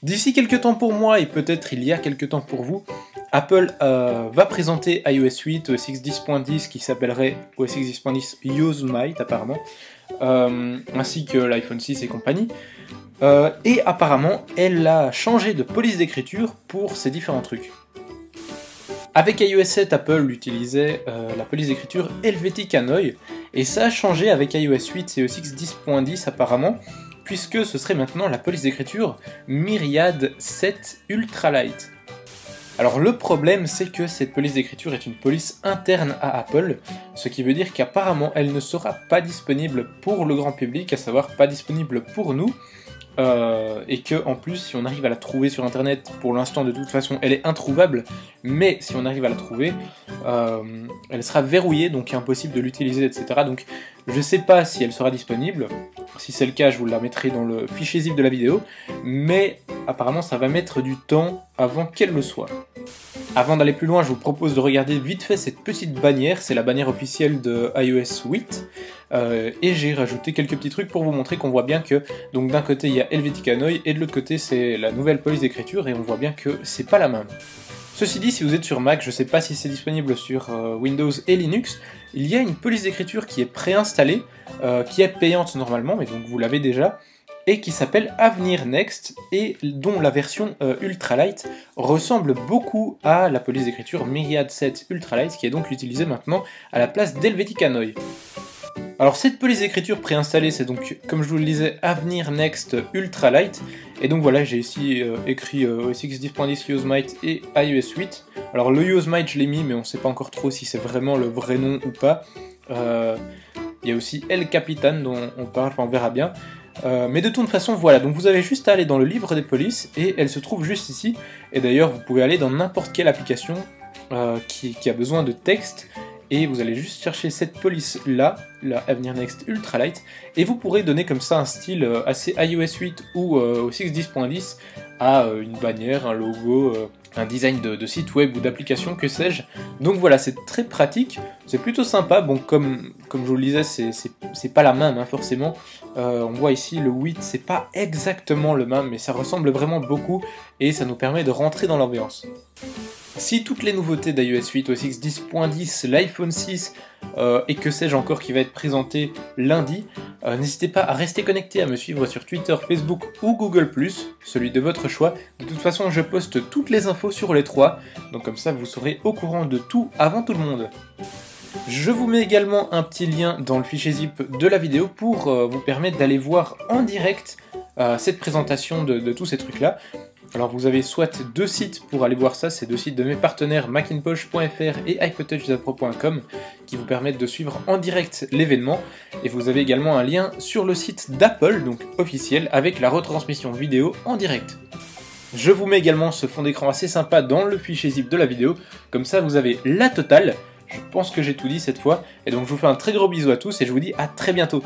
D'ici quelques temps pour moi, et peut-être il y a quelques temps pour vous, Apple va présenter iOS 8 OS X 10.10 qui s'appellerait OS X 10.10 Yosemite apparemment, ainsi que l'iPhone 6 et compagnie. Et apparemment, elle a changé de police d'écriture pour ces différents trucs. Avec iOS 7, Apple utilisait la police d'écriture Helvetic Hanoi, et ça a changé avec iOS 8 et OS X 10.10 apparemment, puisque ce serait maintenant la police d'écriture Myriad 7 Ultralight. Alors le problème, c'est que cette police d'écriture est une police interne à Apple, ce qui veut dire qu'apparemment elle ne sera pas disponible pour le grand public, à savoir pas disponible pour nous, et que en plus si on arrive à la trouver sur internet, pour l'instant de toute façon elle est introuvable, mais si on arrive à la trouver, elle sera verrouillée, donc impossible de l'utiliser, etc. Donc je sais pas si elle sera disponible, si c'est le cas je vous la mettrai dans le fichier zip de la vidéo, mais apparemment ça va mettre du temps avant qu'elle le soit. Avant d'aller plus loin, je vous propose de regarder vite fait cette petite bannière, c'est la bannière officielle de iOS 8, et j'ai rajouté quelques petits trucs pour vous montrer qu'on voit bien que, donc d'un côté il y a Helvetic Hanoi, et de l'autre côté c'est la nouvelle police d'écriture, et on voit bien que c'est pas la même. Ceci dit, si vous êtes sur Mac, je sais pas si c'est disponible sur Windows et Linux, il y a une police d'écriture qui est préinstallée, qui est payante normalement, mais donc vous l'avez déjà, et qui s'appelle Avenir Next, et dont la version Ultralight ressemble beaucoup à la police d'écriture Myriad 7 Ultralight, qui est donc utilisée maintenant à la place d'Helvetic Hanoi. Alors cette police d'écriture préinstallée, c'est donc, comme je vous le disais, Avenir Next Ultralight, et donc voilà, j'ai ici écrit OS X 10.10 Yosemite et iOS 8. Alors le Yosemite je l'ai mis, mais on ne sait pas encore trop si c'est vraiment le vrai nom ou pas. Il y a aussi El Capitan dont on parle, enfin on verra bien. Mais de toute façon, voilà, donc vous avez juste à aller dans le livre des polices, et elle se trouve juste ici, et d'ailleurs vous pouvez aller dans n'importe quelle application qui a besoin de texte, et vous allez juste chercher cette police-là, la Avenir Next Ultralight, et vous pourrez donner comme ça un style assez iOS 8 ou OS X 10.10 à une bannière, un logo, un design de site web ou d'application, que sais-je. Donc voilà, c'est très pratique, c'est plutôt sympa. Bon, comme je vous le disais, c'est pas la même, hein, forcément. On voit ici le 8, c'est pas exactement le même, mais ça ressemble vraiment beaucoup, et ça nous permet de rentrer dans l'ambiance. Si toutes les nouveautés d'iOS 8, OS X 10.10, l'iPhone 6 et que sais-je encore qui va être présenté lundi, n'hésitez pas à rester connecté, à me suivre sur Twitter, Facebook ou Google+, celui de votre choix. De toute façon, je poste toutes les infos sur les trois, donc comme ça vous serez au courant de tout avant tout le monde. Je vous mets également un petit lien dans le fichier zip de la vidéo pour vous permettre d'aller voir en direct cette présentation de tous ces trucs-là. Alors vous avez soit deux sites pour aller voir ça, c'est deux sites de mes partenaires macintosh.fr et iPodTouchZapro.com qui vous permettent de suivre en direct l'événement, et vous avez également un lien sur le site d'Apple, donc officiel, avec la retransmission vidéo en direct. Je vous mets également ce fond d'écran assez sympa dans le fichier zip de la vidéo, comme ça vous avez la totale. Je pense que j'ai tout dit cette fois, et donc je vous fais un très gros bisou à tous et je vous dis à très bientôt.